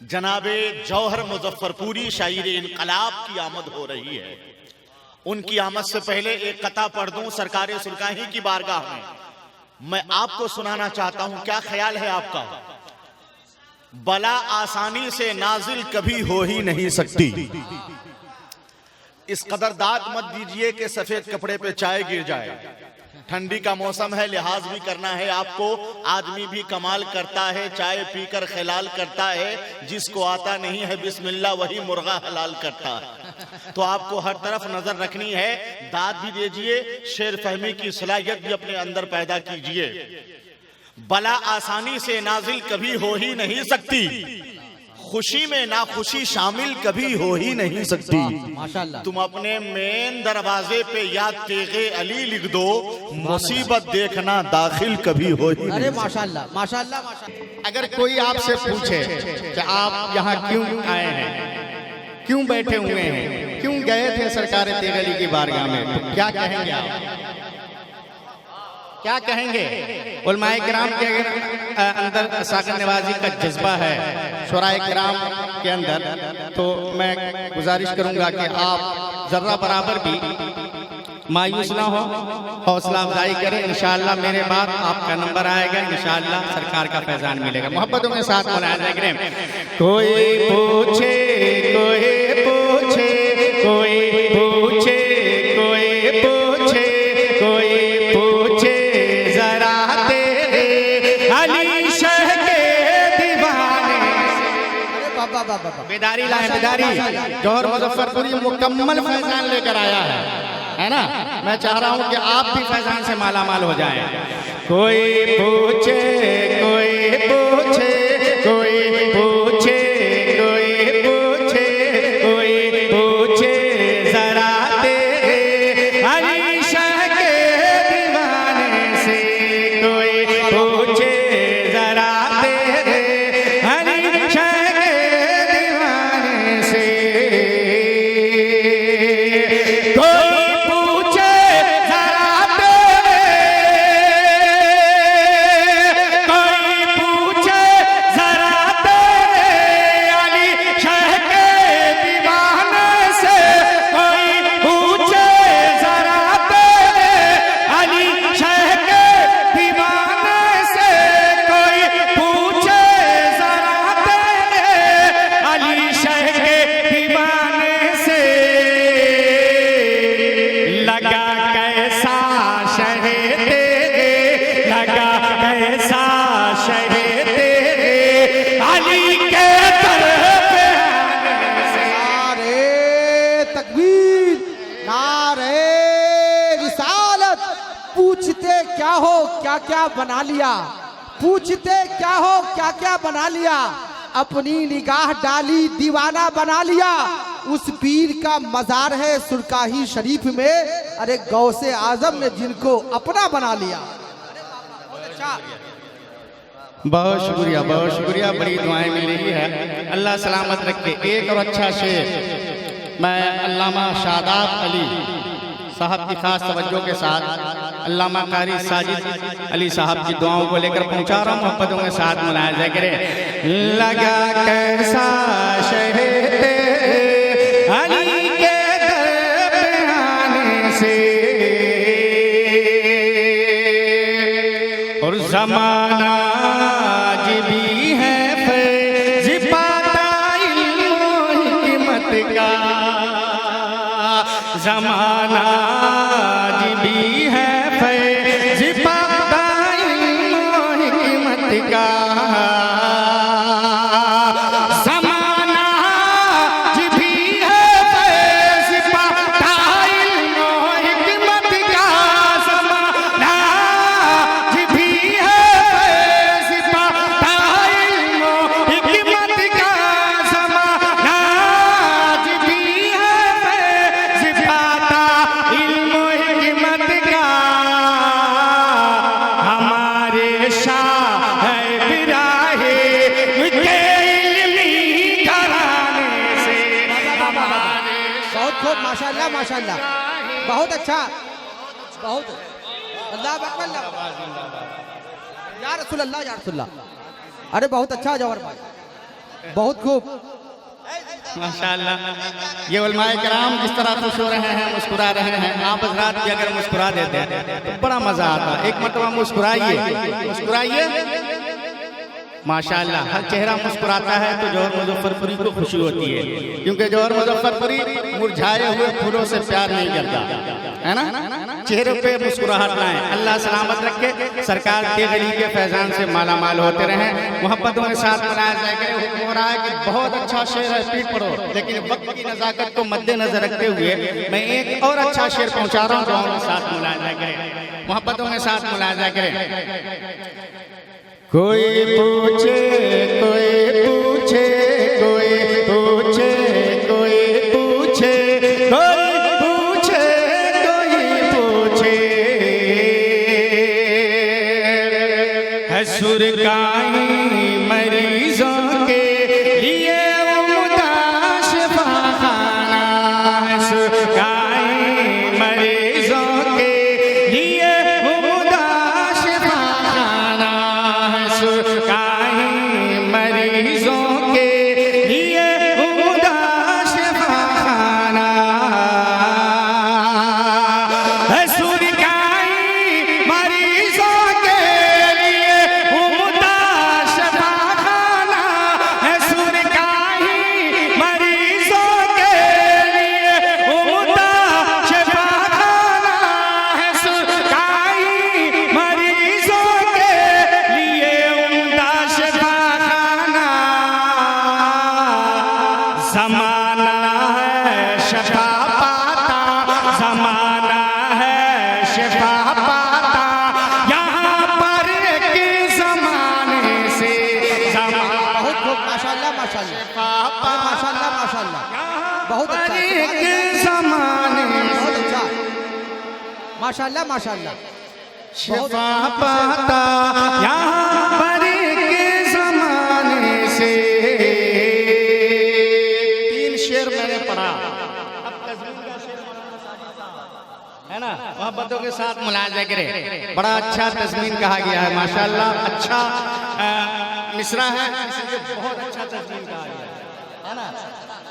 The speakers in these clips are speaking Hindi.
जनाबे जौहर मुजफ्फरपुरी शायर इनकलाब की आमद हो रही है। उनकी आमद से पहले एक कथा पढ़ दूं सरकारे सुल्काही की बारगाह में। मैं आपको सुनाना चाहता हूं, क्या ख्याल है आपका? बला आसानी से नाजिल कभी हो ही नहीं सकती। इस कदर दाद मत दीजिए कि सफेद कपड़े पे चाय गिर जाए। ठंडी का मौसम है, लिहाज भी करना है आपको। आदमी भी कमाल करता है, चाय पीकर खिलाल करता है। जिसको आता नहीं है बिस्मिल्लाह वही मुर्गा हलाल करता है। तो आपको हर तरफ नजर रखनी है, दाद भी दीजिए, शेर फहमी की सलाहियत भी अपने अंदर पैदा कीजिए। बला आसानी से नाजिल कभी हो ही नहीं सकती, खुशी में ना खुशी शामिल कभी हो ही नहीं सकती। माशाल्लाह। तुम अपने मेन दरवाजे पे या तेगे अली लिख दो, मुसीबत देखना दाखिल कभी हो ही अरे नहीं। माशाल्लाह माशाल्लाह माशाल्लाह। अगर कोई आपसे पूछे कि आप यहाँ क्यों आए हैं, क्यों बैठे हुए हैं, क्यों गए थे सरकार तेगली की बारगाह में, तो क्या कहेंगे आप? क्या कहेंगे? उलमाए किराम के अंदर साकिर नवाजी का जज्बा है, शुराए किराम के अंदर। तो मैं गुजारिश करूंगा कि आप जर्रा बराबर भी मायूस ना हो, हौसला अफजाई करें। इंशाअल्लाह मेरे बाद आपका नंबर आएगा, इंशाअल्लाह सरकार का फैजान मिलेगा। मोहब्बतों के साथ मुलाज़ा करें। कोई पूछे कोई पूछे कोई पूछे कोई पूछे कोई पूछे जरा तेरे अली शह के दीवाने। अरे बाबा बाबा बाबा। बेदारी लाए बेदारी। जौहर मुजफ्फरपुरी मुकम्मल फैजान लेकर आया है ना। मैं चाह रहा हूं कि आप भी फैजान से माला माल हो जाएं। कोई पूछे कोई पूछे कोई पूछे कोई पूछे कोई पूछे जरा तेरे अली शह के दीवाने से, कोई पूछे जरा तेरे अली शह के दीवाने से, कोई पूछे जरा तेरे, कोई पूछे जरा तेरे अली शह के दीवाने से, कोई पूछे जरा तेरे अली शह के दीवाने से, कोई पूछे जरा तेरे अली शह के दीवाने से, लगा कैसा शह तेरे, लगा कैसा शह तेरे अली के दर पे आने से। नारे तकबीर, नारे रिसालत। पूछते क्या हो क्या क्या बना लिया, पूछते क्या हो क्या क्या बना लिया, अपनी निगाह डाली दीवाना बना लिया। उस पीर का मजार है सुरकाही शरीफ में, अरे गौसे आजम ने जिनको अपना बना लिया। बहुत अच्छा। बहुत शुक्रिया, बड़ी दुआएं मिल रही है। अल्लाह सलामत रखे। एक और अच्छा शेर मैं अल्लामा शादाब अली साहब की खास तवज्जो के साथ अल्लामा कारी साजिद अली साहब की दुआओं को लेकर पहुंचा रहा हूँ। मोहब्बतों के साथ मुलाहिजा करें। लगा कैसा शह तेरे अली के दर पे आने से, और ज़माना आज भी है फैज़ पाता इल्म और हिम्मत का, ज़माना आज भी है फैज़ पाता इल्म और हिम्मत का, ज़माना आज भी है फैज़ पाता इल्म और हिम्मत का, ज़माना आज भी है फैज़ पाता इल्म और हिम्मत का, ज़माना आज भी है फैज़ पाता इल्म और हिम्मत का। हमारे शाह है बिराहे के इल्मी घराने से, हमारे बहुत खूब, माशाल्लाह माशाल्लाह, बहुत अच्छा, बहुत। अल्लाह अकबर, या रसूल अल्लाह या रसूल अल्लाह। अरे बहुत अच्छा जौहर भाई। बहुत खूब। माशाअल्लाह। ये उलमाए कराम जिस तरह खुश हो रहे हैं, मुस्कुरा रहे हैं, आप हज़रात भी अगर मुस्कुरा देते हैं तो बड़ा मजा आता। एक मरतबा मुस्कुराइए, मुस्कुराइए। माशाअल्लाह, हर चेहरा मुस्कुराता है तो जौहर मुजफ्फरपुरी को खुशी होती है, क्योंकि जौहर मुजफ्फरपुरी मुरझाए हुए फूलों से प्यार नहीं करता, है ना। चेहरे पे मुस्कुराहट लाएं। अल्लाह सलामत रखे, सरकार तेगली के फैजान से माला माल होते रहें, मोहब्बतों के साथ मनाया जाएगा। हुक्म हो रहा है कि बहुत अच्छा शेर है, पीठ पढ़ो, लेकिन वक्त की नज़ाकत को मद्देनजर रखते हुए मैं एक और अच्छा शेर पहुंचा रहा हूँ। दुआओं के साथ मुलाजा करें, मोहब्बतों के साथ मुलाजा करें। कोई पूछे, कोई पूछे, कोई पूछे, कोई पूछे, कोई पूछे, कोई पूछे, है सुरकाई मरीजों के लिए उम्दा शिफाखाना, है सुरकाई मरीजों के लिए उम्दा शिफाखाना, सुरकाई मरीजों के लिए उम्दा शिफाखाना, है सुरकाई मरीजों के लिए उम्दा शिफाखाना, है सुरकाई मरीजों के लिए उम्दा शिफाखाना, है सुरकाई मरीजों के लिए उम्दा शिफाखाना। ज़माना है शिफा पाता, ज़माना है शिफा पाता, यहाँ पर एक ज़माने से बहुत खूब। माशाल्लाह माशाल्लाह, माशाल्लाह माशाल्लाह, बहुत अच्छा, एक ज़माने बहुत अच्छा, माशाल्लाह माशाल्लाह। शिफा पाता, यहाँ पर एक ज़माने से। तीन शेर मैंने पढ़ा, अब तज़मीन का शेर है ना, मोहब्बतों के साथ मुलाजा करें। बड़ा अच्छा तज़मीन कहा गया है, माशाअल्लाह। अच्छा मिसरा है, इसलिए बहुत अच्छा तज़मीन कहा गया है ना।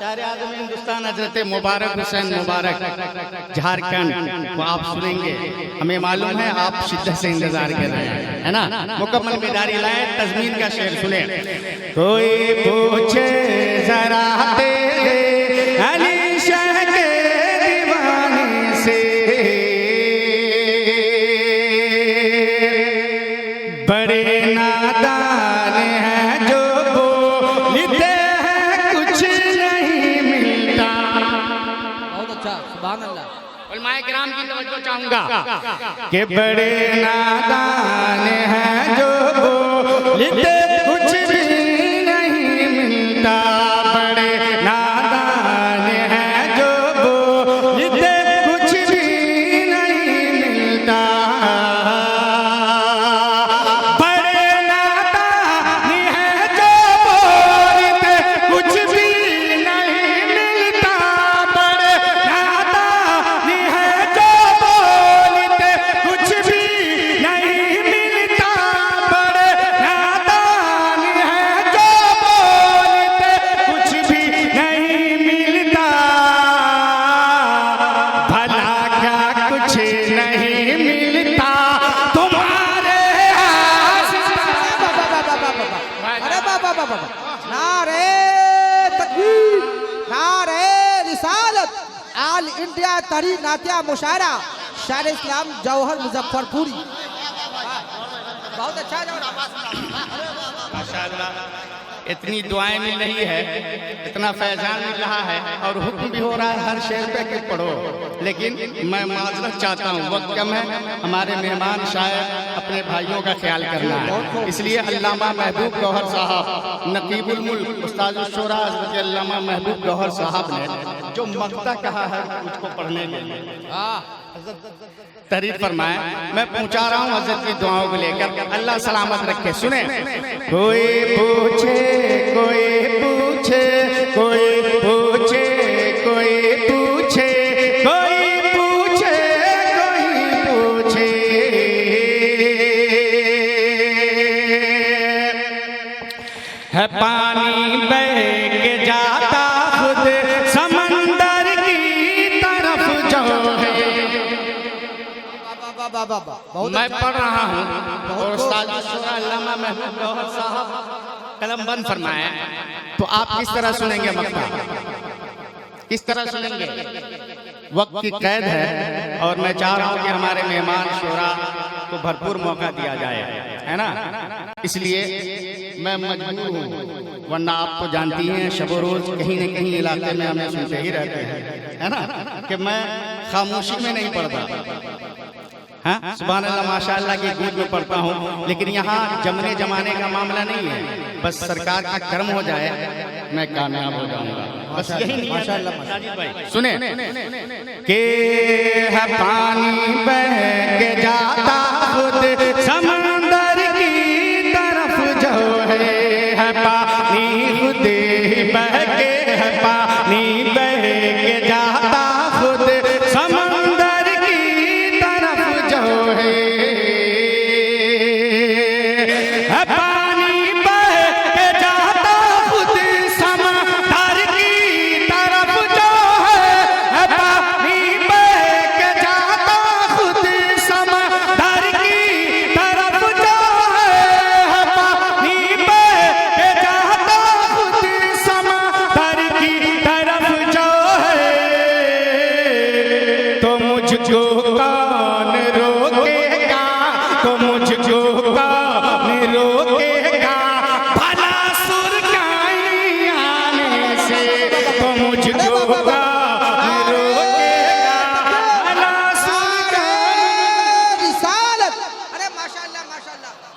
प्यारे आदमी हिंदुस्तान हजरत मुबारक हुसैन मुबारक झारखंड को आप सुनेंगे, हमें मालूम है आप शिद्दत से इंतजार कर रहे हैं, है ना। मुकम्मल बेदारी लाए, तज़मीन का शेर सुने। कोई पूछे जरा तेरे अली शाह के दीवाने से, बड़े नादान हैं जो बोलते हैं कुछ नहीं मिलता। बहुत अच्छा, सुभान अल्लाह। उलमाए किराम की तवज्जो चाहूंगा कि बड़े नादान हैं जो बोलते कुछ भी नहीं मिलता, बड़े नादान हैं जो बोलते कुछ भी नहीं मिलता, बड़े नादान हैं जो बोलते कुछ भी नहीं मिलता, बड़े नादान हैं जो बोलते कुछ भी नहीं मिलता, बड़े नादान हैं जो बोलते कुछ भी नहीं मिलता, भला क्या कुछ नहीं मिलता तुम्हारे अरे बाबा बाबा, नारे तकबीर, नारे रिसालत, आल इंडिया तहरीक नातिया मुशायरा, शायर इस्लाम जौहर मुजफ्फरपुरी। बहुत अच्छा माशाअल्लाह। इतनी दुआएं मिल रही है, इतना फैजान मिल रहा है, और हुक्म भी हो रहा है हर शेर पे कि पढ़ो, लेकिन मैं माजरत चाहता हूँ, वक्त कम है, हमारे मेहमान शायर अपने भाइयों का ख्याल करना है, इसलिए अल्लामा महबूब गौहर साहब, नकीबुल मुल्क उस्ताद शुरा हज़रत अल्लामा महबूब गौहर साहब ने जो मक्ता कहा है उसको पढ़ने के लिए तहरीर फरमाए। मैं पहुंचा रहा हूँ हजरत की दुआओं को लेकर, अल्लाह सलामत रखे। सुने। कोई पूछे, कोई पूछे, कोई पूछे, कोई पूछे, कोई पूछे, कोई पूछे, है पानी वाह वाह, बहुत मैं अच्छा। पढ़ रहा हूँ बहुत और खूब। उस्ताद शुरा अल्लामा महमूद गौहर साहब कलम बंद फरमाए, तो आप किस तरह सुनेंगे मक्ता, किस तरह सुनेंगे? वक्त की कैद है और मैं चाह रहा हूँ कि हमारे मेहमान शुरा को भरपूर मौका दिया जाए, है ना? इसलिए मैं मजबूर हूँ, वरना आप तो जानती हैं शब रोज कहीं न कहीं इलाके में हमें सुनते ही रहते हैं, है ना, कि मैं खामोशी में नहीं पढ़ता। हाँ, सुभान अल्लाह माशाअल्लाह की गूंज में पढ़ता हूँ, लेकिन यहाँ जमने जमाने का मामला नहीं है, बस सरकार का कर्म हो जाए मैं कामयाब हो जाऊंगा, बस यही नहीं है। माशाअल्लाह। सुने के है पानी बह के जाता